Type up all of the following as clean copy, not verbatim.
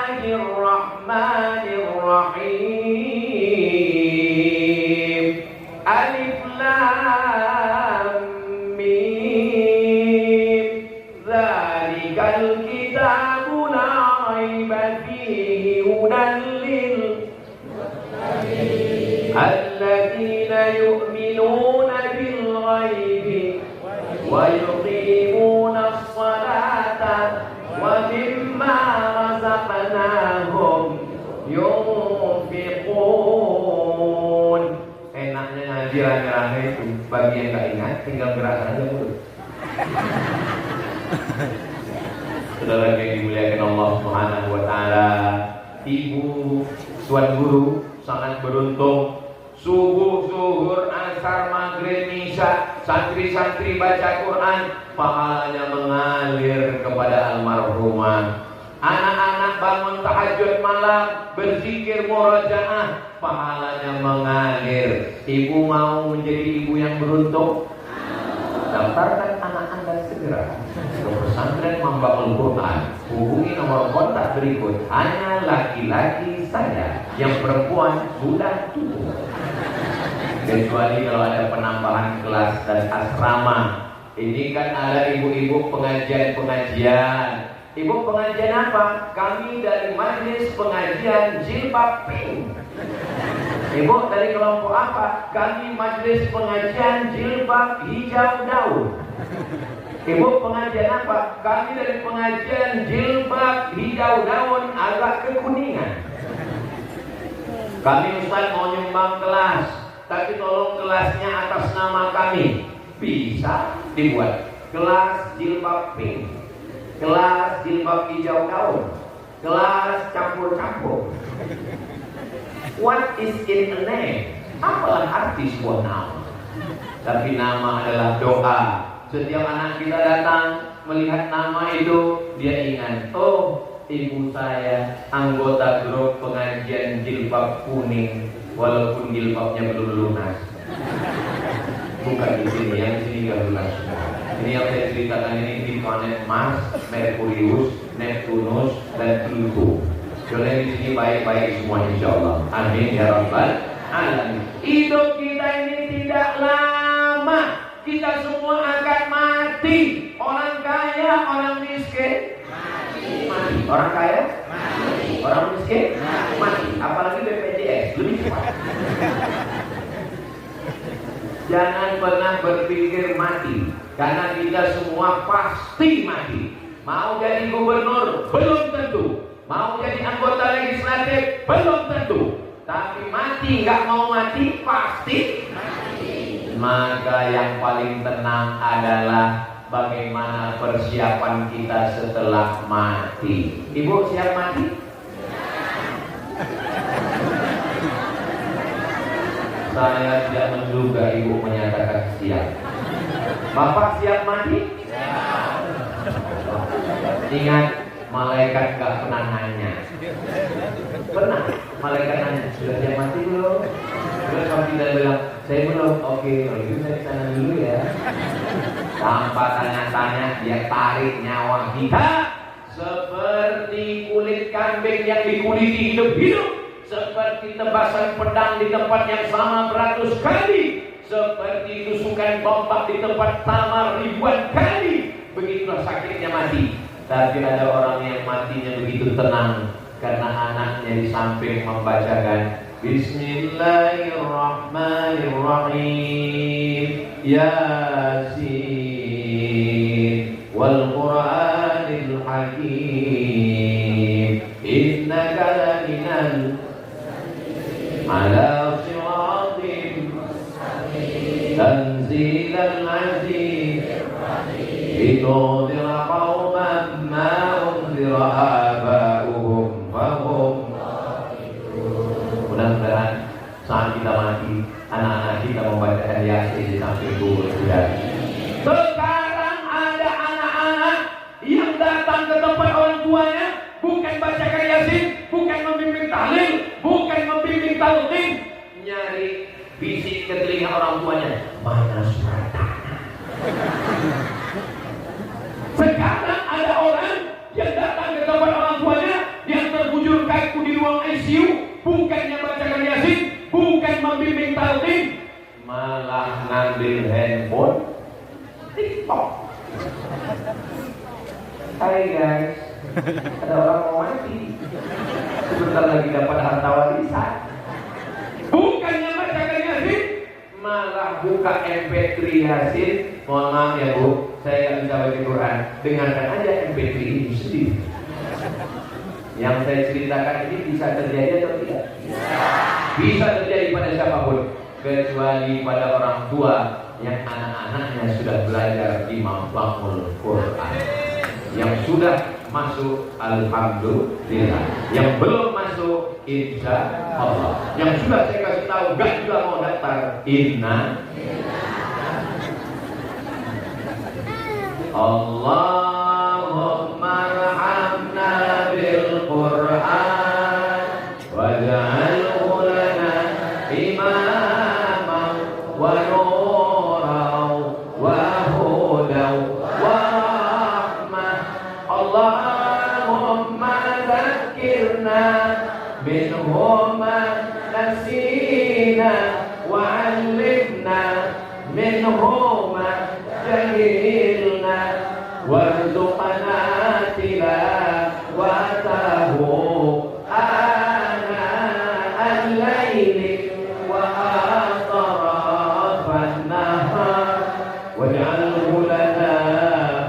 Bismillahirrahmanirrahim. Alif Lam Mim. Dzalikal kitabu la raiba fihi hudan lil alladzina yu'minuna bil ghaibi wa yuqimuna as-salata wa mimma razaqnahum yunfiqun. Enaknya ngaji rame-rame itu, bagi yang gak ingat tinggal gerakan aja mulut. Saudara yang dimuliakan Allah Subhanahu wa taala, ibu, tuan guru sangat beruntung. Subuh, zuhur, asar, maghrib, isya, santri-santri baca Quran, pahalanya mengalir kepada almarhumah. Anak-anak bangun tahajud malam, berzikir murojaah, pahalanya mengalir. Ibu mau menjadi ibu yang beruntung? Daftarkan anak Anda segera ke pesantren Mambaul Quran. Hubungi nomor kontak berikut. Hanya laki-laki saja, yang perempuan sudah tutup. Kecuali kalau ada penambahan kelas dan asrama. Ini kan ada ibu-ibu pengajian-pengajian. Ibu pengajian apa? Kami dari Majelis Pengajian Jilbab Pink. Ibu dari kelompok apa? Kami Majelis Pengajian Jilbab Hijau Daun. Ibu pengajian apa? Kami dari pengajian Jilbab Hijau Daun agak kekuningan. Kami Ustaz mau nyumbang kelas, tapi tolong kelasnya atas nama kami. Bisa dibuat. Kelas Jilbab Pink, kelas Jilbab Hijau Daun, kelas campur-campur. What is in a name? Apalah arti sebuah nama? Tapi nama adalah doa. Setiap anak kita datang melihat nama itu, dia ingat, oh ibu saya anggota grup pengajian jilbab kuning, walaupun jilbabnya belum lunas. Bukan di sini, yang di sini nggak lunas. Ini yang saya ceritakan ini di planet Mars, Merkurius, Neptunus, dan Pluto. Soalnya di sini baik-baik semua insya Allah. Amin ya rabbal alamin. Hidup kita ini tidak lama. Kita semua akan mati. Orang kaya, orang miskin mati. Orang kaya mati. Orang miskin mati. Apalagi BPJS lebih cepat. Jangan pernah berpikir mati, karena kita semua pasti mati. Mau jadi gubernur belum tentu, mau jadi anggota legislatif belum tentu, tapi mati nggak mau mati pasti mati. Maka yang paling tenang adalah bagaimana persiapan kita setelah mati. Ibu siap mati? Saya tidak menduga ibu menyatakan siap. Bapak siap mati? Ingat, malaikat gak pernah nanya. Pernah malaikat nanya, sudah siap mati belum? Terus kalau kita bilang, saya belum. Oke, kalau gitu saya kesana dulu ya. Tanpa tanya-tanya, dia tarik nyawa kita seperti kulit kambing yang dikuliti hidup-hidup, seperti tebasan pedang di tempat yang sama beratus kali, seperti tusukan tombak di tempat sama ribuan kali. Begitulah sakitnya mati. Tapi ada orang yang matinya begitu tenang, karena anaknya di samping membacakan Bismillahirrahmanirrahim, Yasin wal Qur'anil Hakim, innaka laminal ala siratim tanzilal aziz litudhira qauman ma unzira aba'uhum fahum. Mudah-mudahan saat kita mati, anak-anak kita membacakan Yasin di samping kubur kita. Sekarang ada anak-anak yang datang ke tempat orang tuanya, bukan bacakan Yasin, bukan membimbing tahlil, bukan membimbing talqin, nyari bisik ke telinga orang tuanya, mana surat tanah. Sekarang ada orang yang datang ke tempat orang tuanya, yang terbuka ruang ICU, bukannya bacakan Yasin, bukan membimbing talqin, malah ngambil handphone TikTok. Hai guys, ada orang mau mati, sebentar lagi dapat harta warisan. Bukannya bacakan Yasin, malah buka MP3 Yasin. Mohon maaf ya Bu, saya nggak bisa baca Quran. Dengarkan aja MP3 ini sendiri. Yang saya ceritakan ini bisa terjadi atau tidak? Bisa terjadi pada siapapun, kecuali pada orang tua yang anak-anaknya sudah belajar di Mahfazul Quran. Yang sudah masuk, alhamdulillah. Yang belum masuk, insya Allah. Yang sudah saya kasih tahu, gak juga mau daftar, inna Allahumma arhamna bil Quran waj'alhu lana imaman wa nuran wa hudan wa rahmah. Allahumma zakkirna minhu ma nasina wa 'allimna minhu ma jahilna warzuqna tilawatahu ana al-laili wa atrafan nahar waj'alhu lana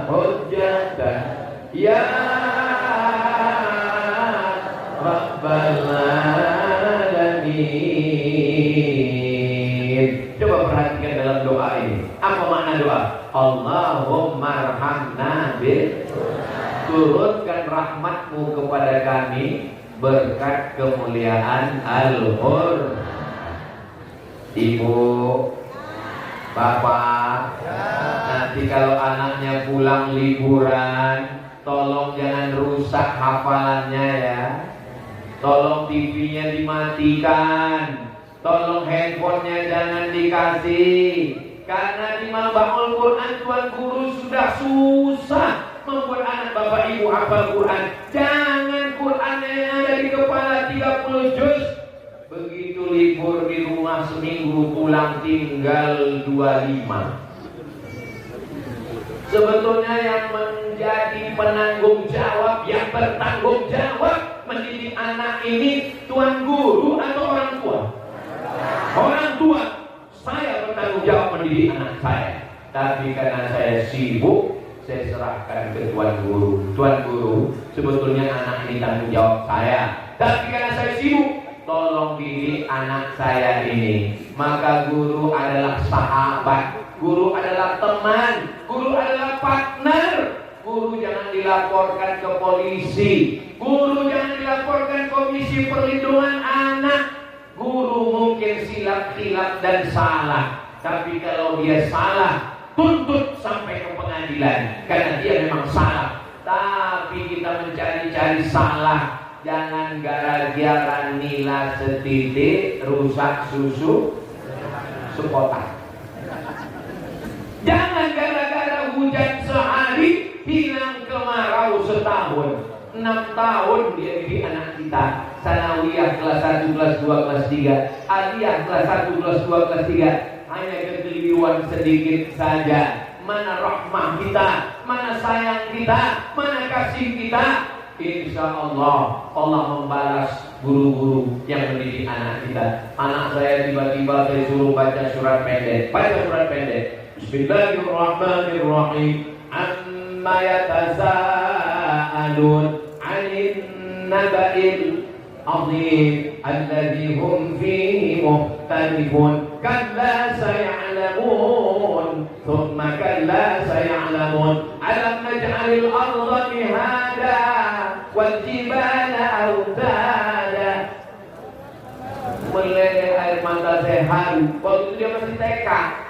hujjatan ya rabbal alamin. Coba perhatikan dalam doa ini. Apa makna doa? Allahumma arhamna bil, turunkan rahmatmu kepada kami berkat kemuliaan Al-Qur'an. Ibu, Bapak, nanti kalau anaknya pulang liburan, tolong jangan rusak hafalannya ya. Tolong TV-nya dimatikan, tolong handphonenya jangan dikasih. Karena di Mahfazul Quran Tuan Guru sudah susah membuat anak Bapak Ibu hafal Quran. Jangan Quran yang ada di kepala 30 juz, begitu libur di rumah seminggu pulang tinggal 25. Sebetulnya yang menjadi penanggung jawab, yang bertanggung jawab mendidik anak ini Tuan Guru atau orang tua? Orang tua. Saya bertanggung jawab mendidik anak saya, tapi karena saya sibuk, saya serahkan ke Tuan Guru. Tuan Guru, sebetulnya anak ini tanggung jawab saya, tapi karena saya sibuk, tolong didik anak saya ini. Maka guru adalah sahabat, guru adalah teman, guru adalah partner. Guru jangan dilaporkan ke polisi, guru jangan dilaporkan Komisi Perlindungan Anak. Guru mungkin silap-silap dan salah, tapi kalau dia salah, tuntut sampai ke pengadilan, karena dia memang salah. Tapi kita mencari-cari salah, jangan gara-gara nila setitik rusak susu sepotong. Jangan gara-gara hujan sehari hilang kemarau setahun. 6 tahun dia didik anak kita. Sanawiyah kelas 1, kelas 2, kelas 3, aliyah kelas 1, kelas 2, kelas 3. Hanya kekeliruan sedikit saja. Mana rahmah kita, mana sayang kita, mana kasih kita. Insya Allah, Allah membalas guru-guru yang mendidik anak kita. Anak saya tiba-tiba saya suruh baca surat pendek. Baca surat pendek. Bismillahirrahmanirrahim. Amma yatasaalun 'anil naba'il 'azim alladzi hum fihi mukhtalifun. Kalla saya'lamun, thumma kalla saya'lamun. Alam naj'alil arda mihada wal jibala awtada. Meleleh air mata saya haru. Waktu itu dia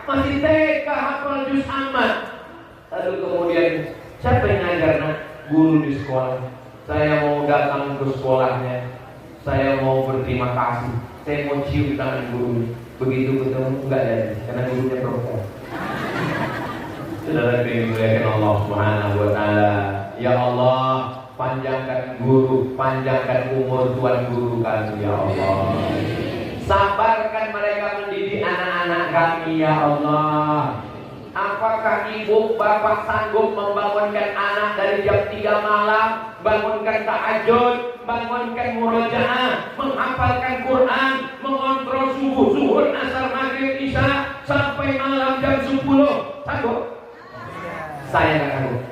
masih TK hafal juz amma. Lalu kemudian siapa yang ngajar? Nak, guru di sekolah. Saya mau datang ke sekolahnya, saya mau berterima kasih, saya mau cium tangan guru. Begitu ketemu enggak jadi, karena gurunya perempuan. Saudara yang dimuliakan Allah Subhanahu wa taala, ya Allah, panjangkan guru, panjangkan umur tuan guru kami ya Allah. Sabarkan mereka mendidik anak-anak kami ya Allah. Apakah ibu bapak sanggup membangunkan anak dari jam 3 malam, bangunkan tahajud, bangunkan murojaah, menghafalkan Quran, mengontrol subuh, zuhur, asar, maghrib, isya sampai malam jam 10? Sanggup? Saya nggak sanggup.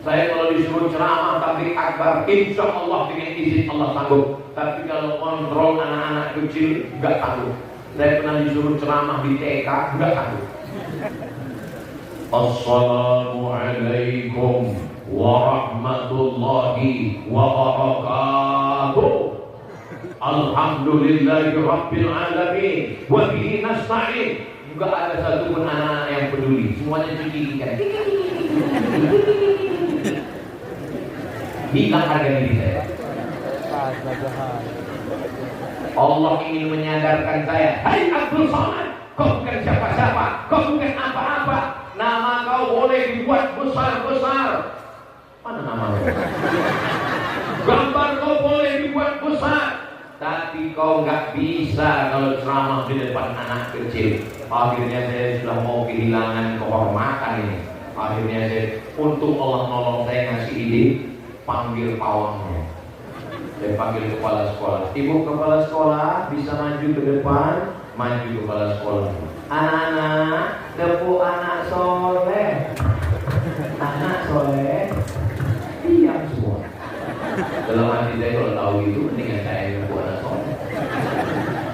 Saya kalau disuruh ceramah tabligh akbar, insya Allah dengan izin Allah sanggup. Tapi kalau kontrol anak-anak kecil nggak sanggup. Saya pernah disuruh ceramah di TK, nggak sanggup. Assalamualaikum warahmatullahi wabarakatuh. Alhamdulillahi rabbil alamin wa bihi nasta'in. Enggak ada satupun anak yang peduli, semuanya cuci ikan. Hilang harga diri saya. Allah ingin menyadarkan saya, hai Abdul Somad, kau bukan siapa-siapa, kau bukan apa-apa. Nama kau boleh dibuat besar-besar. Mana nama kau? Gambar kau boleh dibuat besar, tapi kau nggak bisa kalau ceramah di depan anak kecil. Akhirnya saya sudah mau kehilangan kehormatan ini. Akhirnya saya, untuk Allah nolong saya ngasih ide, panggil pawangnya. Saya panggil kepala sekolah. Ibu kepala sekolah bisa maju ke depan. Maju kepala sekolah. Anak-anak, tepuk anak soleh. Anak soleh, diam semua. Dalam hati saya kalau tahu itu, mendingan saya tepuk anak soleh.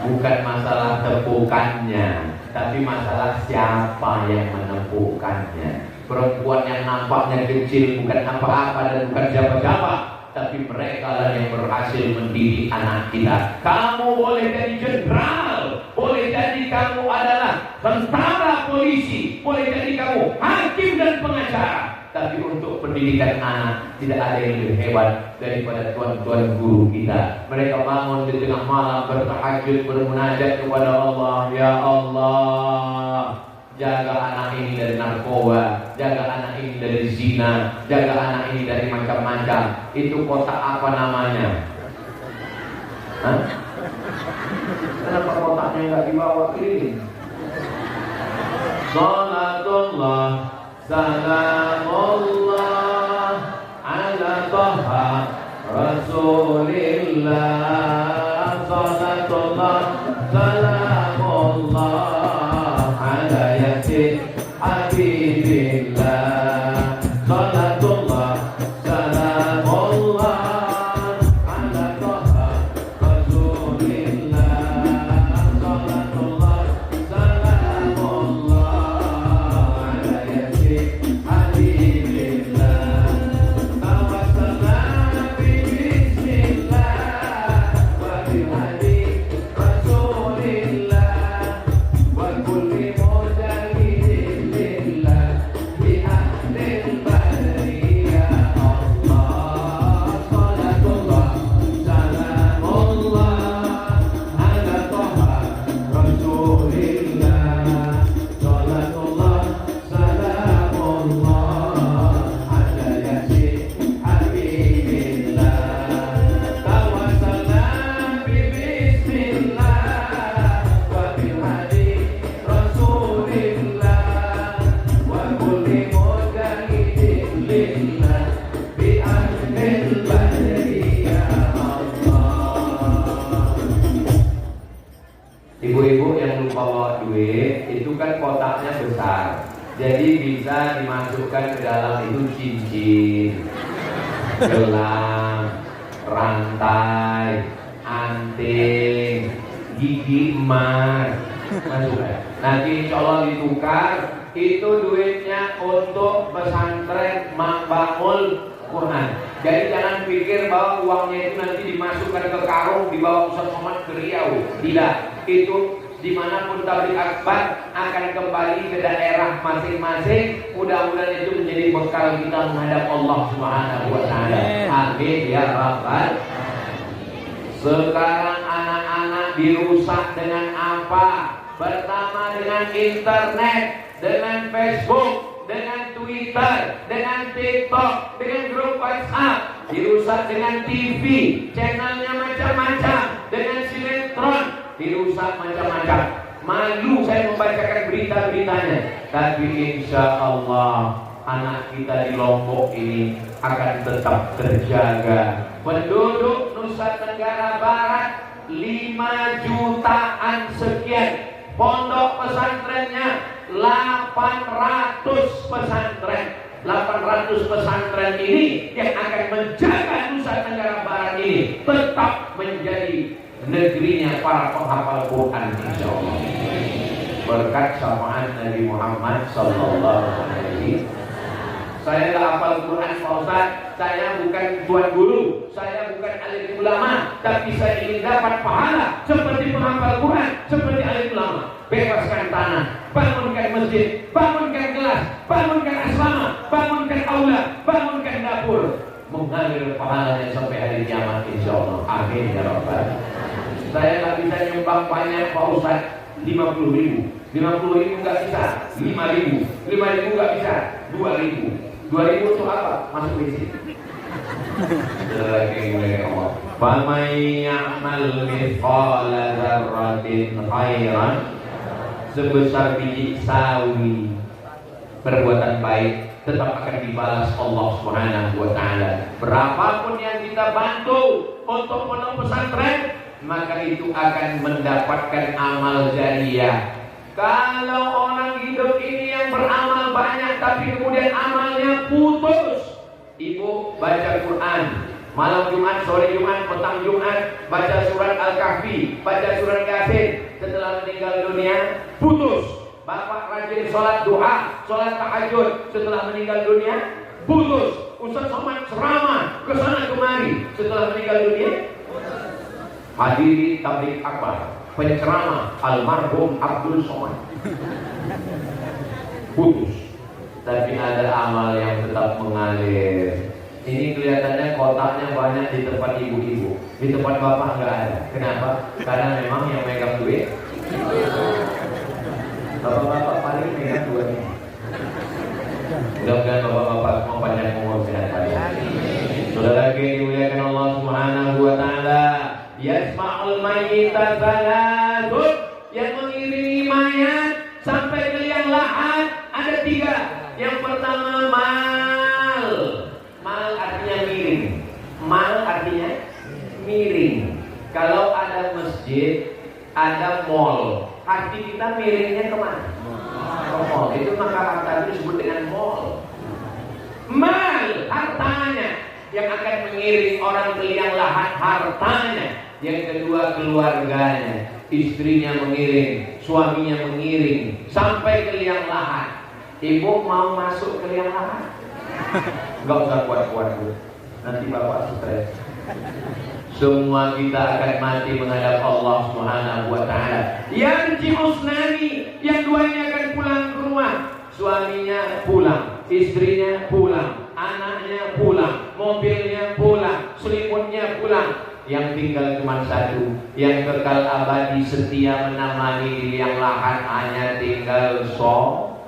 Bukan masalah tepukannya, tapi masalah siapa yang menepukkannya. Perempuan yang nampaknya kecil bukan apa-apa dan bukan siapa-siapa, tapi mereka lah yang berhasil mendidik anak kita. Kamu boleh jadi jenderal, boleh jadi kamu adalah tentara, polisi, boleh jadi kamu hakim dan pengacara, tapi untuk pendidikan anak tidak ada yang lebih hebat daripada tuan-tuan guru kita. Mereka bangun di tengah malam bertahajud, bermunajat kepada Allah. Ya Allah, jaga anak ini dari narkoba, jaga anak ini dari zina, jaga anak ini dari macam-macam. Itu kotak apa namanya? Hah? Kenapa kotaknya nggak dibawa keliling? Salatullah, salamullah ala Taha Rasulillah. Salatullah, salamullah ala Yasin Habibillah. Salatullah, salamullah ala Taha Rasulillah. Salatullah, salamullah ala Yasin Habibillah. Tawassalna bi bismillah wa bil hadi Rasulillah wa kulli mujahidin lillah bi ahlil badri ya Allah. Salatullah, salamullah ala Taha Rasulillah. Salatullah, salamullah ala Yasin Habibillah. Tawassalna bi bismillah wa bil hadi Rasulillah wa kulli mujahidin lillah bi ahlil badri ya Allah. Ibu-ibu yang lupa bawa duit, itu kan kotaknya besar, jadi bisa dimasukkan ke dalam itu cincin, gelang, rantai, anting, gigi emas, masukkan. Nanti insya Allah ditukar, itu duitnya untuk pesantren Makbamul Quran. Jadi jangan pikir bahwa uangnya itu nanti dimasukkan ke karung, dibawa Ustaz Somad ke Riau. Tidak, itu dimanapun tabligh akbar akan kembali ke daerah masing-masing. Mudah-mudahan itu menjadi bekal kita menghadap Allah Subhanahu wa Ta'ala. Amin ya Rabbal. Sekarang anak-anak dirusak dengan apa? Pertama dengan internet, dengan Facebook, dengan Twitter, dengan TikTok, dengan grup WhatsApp, dirusak dengan TV, channelnya macam-macam, dengan sinetron, dirusak macam-macam. Malu saya membacakan berita-beritanya, tapi insya Allah anak kita di Lombok ini akan tetap terjaga. Penduduk Nusa Tenggara Barat 5 jutaan sekian. Pondok pesantrennya 800 pesantren. 800 pesantren ini yang akan menjaga Nusa Tenggara Barat ini tetap menjadi negerinya para penghafal Quran insya Allah. Berkat syafaat Nabi Muhammad sallallahu alaihi wasallam. Saya tidak hafal Quran Pak Ustaz. Saya bukan tuan guru, saya bukan alim ulama, tapi saya ingin dapat pahala seperti penghafal Quran, seperti alim ulama. Bebaskan tanah, bangunkan masjid, bangunkan kelas, bangunkan asrama, bangunkan aula, bangunkan dapur, mengalir pahalanya sampai hari kiamat insya Allah. Amin ya rabbal. Saya tak bisa nyumbang banyak Pak Ustaz, 50.000 nggak bisa, 5.000 nggak bisa, 2.000 itu apa? Masuk basic. Lagi mulai Allah. Faman ya'mal mithqala dzarratin khairan, sebesar biji sawi perbuatan baik tetap akan dibalas Allah Subhanahu wa taala. Berapapun yang kita bantu untuk pondok pesantren, maka itu akan mendapatkan amal jariyah. Kalau orang hidup ini yang beramal banyak tapi kemudian amalnya putus, ibu baca Quran malam Jumat, sore Jumat, petang Jumat, baca surat Al-Kahfi, baca surat Yasin, setelah meninggal dunia putus. Bapak rajin sholat duha, sholat tahajud, setelah meninggal dunia putus. Ustaz Somad ceramah kesana kemari, setelah meninggal dunia hadiri tabligh akbar, penceramah almarhum Abdul Somad putus. Tapi ada amal yang tetap mengalir. Ini kelihatannya kotaknya banyak di tempat ibu-ibu, di tempat bapak nggak ada. Kenapa? Karena memang yang megang duit bapak-bapak paling megang duitnya. Mudah-mudahan bapak-bapak mau panjang umur sehat kalian. Sudah lagi dimuliakan Allah Subhanahu wa taala. Yasma'ul mayyita salatun, yang mengiringi mayat sampai ke liang lahat ada 3. Yang pertama mal. Mal artinya miring. Mal artinya miring. Kalau ada masjid, ada mall, hati kita miringnya kemana? Ke mall. Itu maka harta itu disebut dengan mall. Mal hartanya yang akan mengiring orang ke liang lahat, hartanya. Yang kedua keluarganya, istrinya mengiring, suaminya mengiring sampai ke liang lahat. Ibu mau masuk ke liang lahat? Enggak usah kuat-kuat Bu, nanti bapak stres. Semua kita akan mati menghadap Allah Subhanahu wa taala. Yang ciusnani, yang duanya akan pulang ke rumah. Suaminya pulang, istrinya pulang, anaknya pulang, mobilnya pulang, selimutnya pulang. Yang tinggal cuma satu, yang kekal abadi setia menemani di liang lahat hanya tinggal Somad.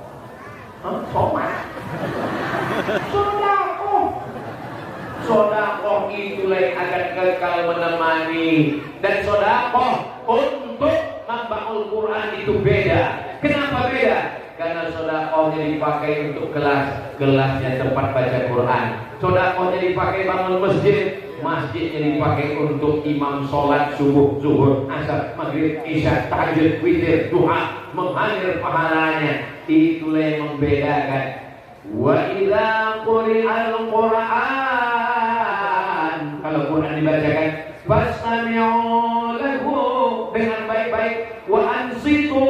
Sodakoh itulah yang akan kekal menemani. Dan sodakoh untuk membaul Quran itu beda. Kenapa beda? Karena sodakohnya dipakai untuk kelasnya tempat baca Quran. Sodakohnya dipakai bangun masjid, masjidnya dipakai untuk imam sholat subuh, zuhur, asar, maghrib, isya, tahajud, witir, duha, mengalir pahalanya. Itulah yang membedakan. Wa idza quri'al Qur'an, kalau Quran dibacakan, fastami'u lahu, dengan baik-baik, wa ansitu,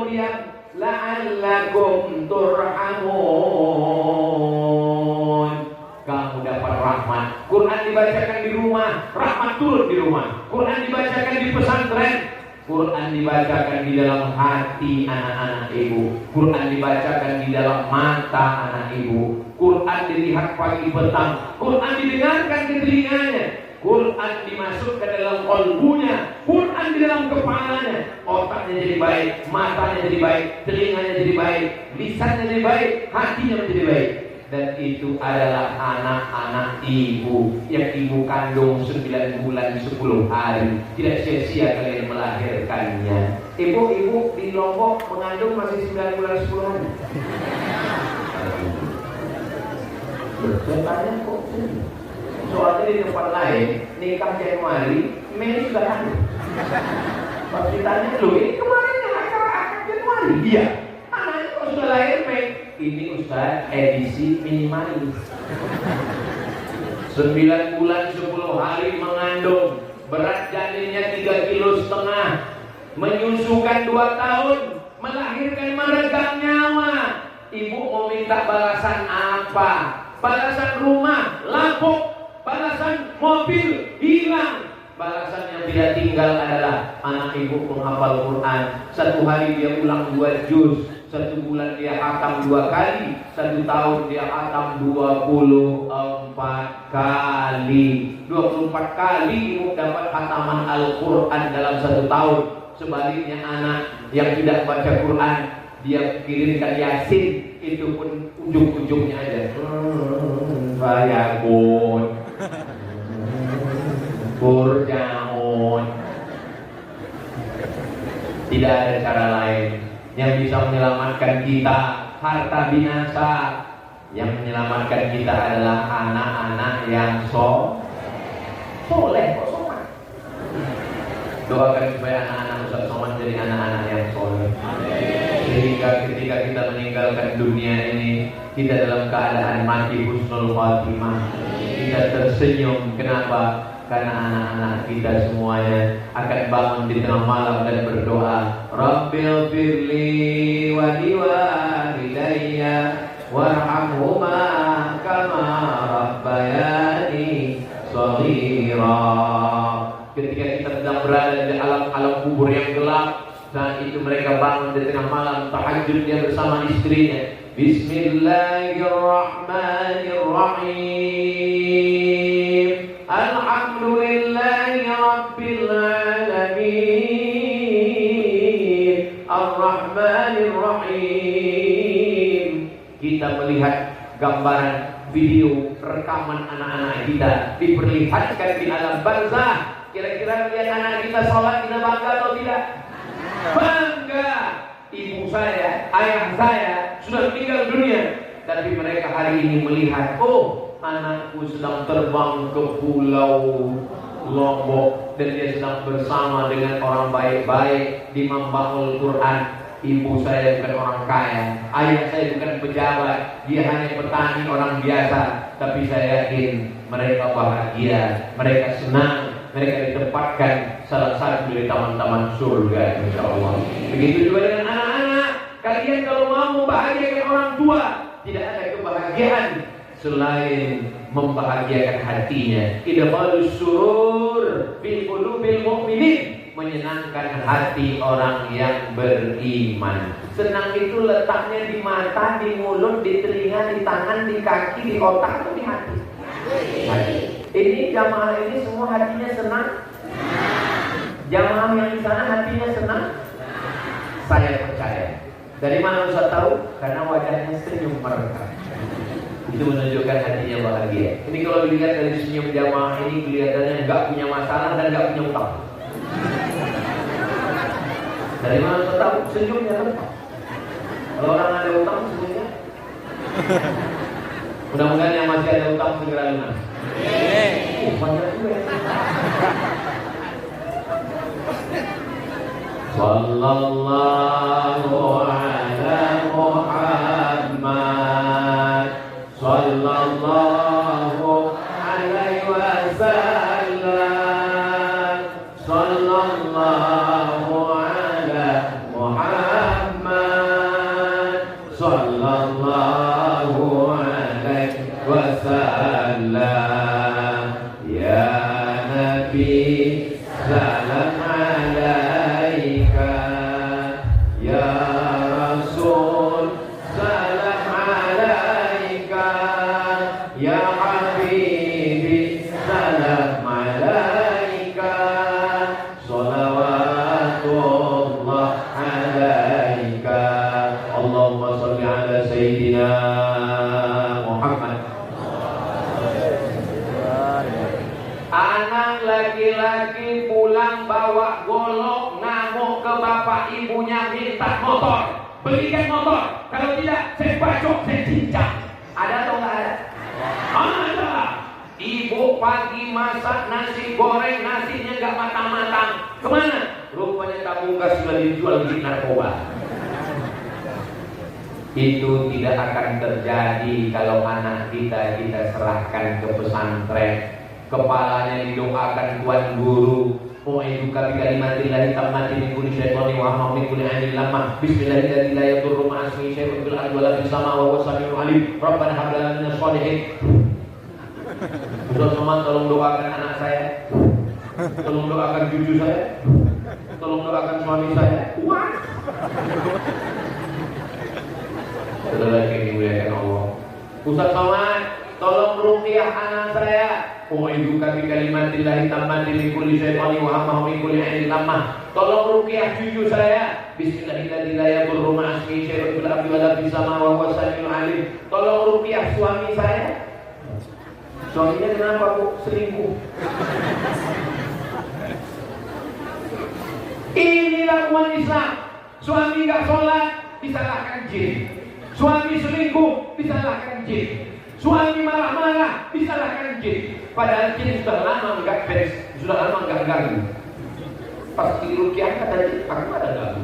diam, la'allakum turhamun. Kamu dapat rahmat. Quran dibacakan di rumah, rahmat turun di rumah. Quran dibacakan di pesantren, Quran dibacakan di dalam hati anak-anak ibu. Quran dibacakan di dalam mata anak ibu. Quran dilihat pagi petang. Quran didengarkan ke telinganya. Quran dimasukkan dalam qalbunya. Quran Quran di dalam kepalanya, otaknya jadi baik, matanya jadi baik, telinganya jadi baik, lisannya jadi baik, hatinya menjadi baik. Dan itu adalah anak-anak ibu yang ibu kandung 9 bulan 10 hari. Tidak sia-sia kalian melahirkannya. Ibu-ibu di Lombok mengandung masih 9 bulan 10 hari. Saya tanya kok sini. Soalnya di tempat lain nikah Januari, Mei sudah ada. Pas ditanya, loh ini kemarin yang akad Januari? Iya. Anaknya kok sudah lahir Mei? Ini Ustaz edisi minimalis. 9 bulan 10 hari mengandung, berat janinnya 3,5 kilo, menyusukan 2 tahun, melahirkan meregang nyawa. Ibu mau minta balasan apa? Balasan rumah lapuk, balasan mobil hilang. Balasan yang tidak tinggal adalah anak ibu menghafal Quran. 1 hari dia ulang 2 juz, 1 bulan dia khatam 2 kali, 1 tahun dia khatam 24 kali. 24 kali ibu dapat khataman Al-Quran dalam 1 tahun. Sebaliknya anak yang tidak baca Quran, dia kirimkan Yasin, itu pun ujung-ujungnya aja Bayakun Burjaun. Tidak ada cara lain yang bisa menyelamatkan kita. Harta binasa. Yang menyelamatkan kita adalah anak-anak yang soleh. Kok soman? Doakan supaya anak-anak Ustaz Somad jadi anak-anak yang soleh. Sehingga ketika kita meninggalkan dunia ini, kita dalam keadaan mati husnul khatimah. Kita tersenyum. Kenapa? Karena anak-anak kita semuanya akan bangun di tengah malam dan berdoa, Rabbil firli wa liwalidayya warhamhuma kama rabbayani shaghira. Ketika kita sedang berada di alam kubur yang gelap, saat itu mereka bangun di tengah malam tahajud dia bersama istrinya. Bismillahirrahmanirrahim. Alhamdulillahi Rabbil Alamin Ar-Rahmanir-Rahim. Kita melihat gambaran video rekaman anak-anak kita diperlihatkan di alam barzah. Kira-kira melihat anak kita sholat, kita bangga atau tidak? Bangga. Ibu saya, ayah saya sudah meninggal dunia, tapi mereka hari ini melihat, oh, anakku sedang terbang ke pulau Lombok dan dia sedang bersama dengan orang baik-baik di membangun Quran. Ibu saya bukan orang kaya, ayah saya bukan pejabat, dia hanya petani orang biasa, tapi saya yakin mereka bahagia, mereka senang, mereka ditempatkan salah satu dari taman-taman surga, insya Allah. Begitu juga dengan anak-anak. Kalian kalau mau membahagiakan orang tua, tidak ada kebahagiaan selain membahagiakan hatinya. Idkhalus surur fi qulubil mu'minin, menyenangkan hati orang yang beriman. Senang itu letaknya di mata, di mulut, di telinga, di tangan, di kaki, di otak, atau di hati? Hati. Ini jamaah ini semua hatinya senang. Jamaah yang di sana hatinya senang. Saya percaya. Dari mana Ustaz tahu? Karena wajahnya senyum mereka. Itu menunjukkan hatinya bahagia. Ini kalau dilihat dari senyum jamaah ini, kelihatannya nggak punya masalah dan nggak punya utang. Dari mana Ustaz tahu? Senyumnya lengkap. Kalau orang ada utang, senyumnya. Mudah-mudahan yang masih ada utang segera lunas. Banyak juga. Sallallahu ala Muhammad sallallahu alaihi wasallam. Sallallahu ala Muhammad sallallahu alaihi wasallam. Ya Nabi salam alaika, ya Rasul salam alaika, ya Habibi salam alaika. Salawat pulang bawa golok, ngamuk ke bapak ibunya minta motor, belikan motor, kalau tidak saya bacok, saya cincang. Ada atau enggak ada? Ada. Ibu pagi masak nasi goreng, nasinya enggak matang-matang. Kemana? Rupanya tabung gas sudah dijual di narkoba. Itu tidak akan terjadi kalau anak kita serahkan ke pesantren. Kepalanya didoakan Tuan Guru. Mu'iduka bi kalimatillahi tammati min kulli syaitani wa hamma min kulli ainin lamma. Bismillahirrahmanirrahim. La yadurru ma'a ismihi syai'un fil ardi wa la fis samaa'i wa huwas samiul 'alim. Rabbana hab lana minas shalihin. Ustaz Somad, tolong doakan anak saya. Tolong doakan cucu saya. Tolong doakan suami saya. Wah. Saudara yang dimuliakan Allah, Ustaz Somad, tolong ruqyah anak saya. U'iduka bi kalimatillahi tammati min kulli syaitani wa hamma min kulli ainin lamma. Tolong ruqyah cucu saya. Bismillahirrahmanirrahim. La yadurru ma'a ismihi syai'un fil ardi wa la fis samaa'i wa huwas samiul 'alim. Tolong ruqyah suami saya. Suaminya kenapa, Bu? Selingkuh. Inilah umat Islam. Suami enggak sholat disalahkan jin. Suami selingkuh disalahkan jin. Suami marah-marah disalahkan jin. Padahal jin sudah lama enggak beres, sudah lama enggak ganggu. Pas diruqyah kata jin, aku ada ganggu.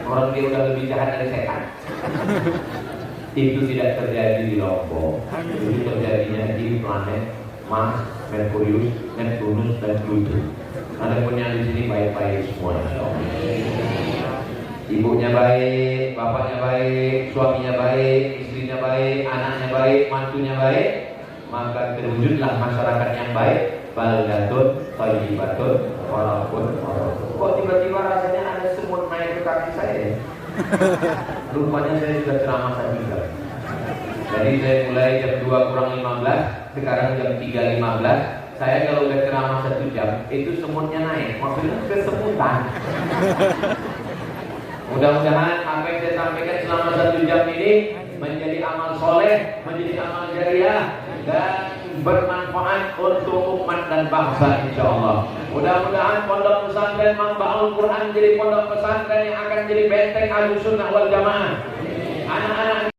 Orang dia udah lebih jahat dari setan. Itu tidak terjadi di Lombok. Itu terjadinya di planet Mars, Merkurius, Neptunus dan Pluto. Ada pun yang di sini baik-baik semua. Ibunya baik, bapaknya baik, suaminya baik, istrinya baik, anaknya baik, mantunya baik, maka terwujudlah masyarakat yang baik. Baldatun, thayyibatun, walaupun. Kok tiba-tiba rasanya ada semut naik ke kaki saya? Rupanya saya sudah ceramah juga. Jadi saya mulai jam 2 kurang 15, sekarang jam 3.15. Saya kalau udah ceramah 1 jam, itu semutnya naik. Maksudnya kesemutan. Mudah-mudahan apa yang saya sampaikan selama 1 jam ini menjadi amal soleh, menjadi amal jariah, dan bermanfaat untuk umat dan bangsa, insyaallah. Mudah-mudahan pondok pesantren Manbaul Quran jadi pondok pesantren yang akan jadi benteng Ahlussunnah wal Jamaah. Anak-anak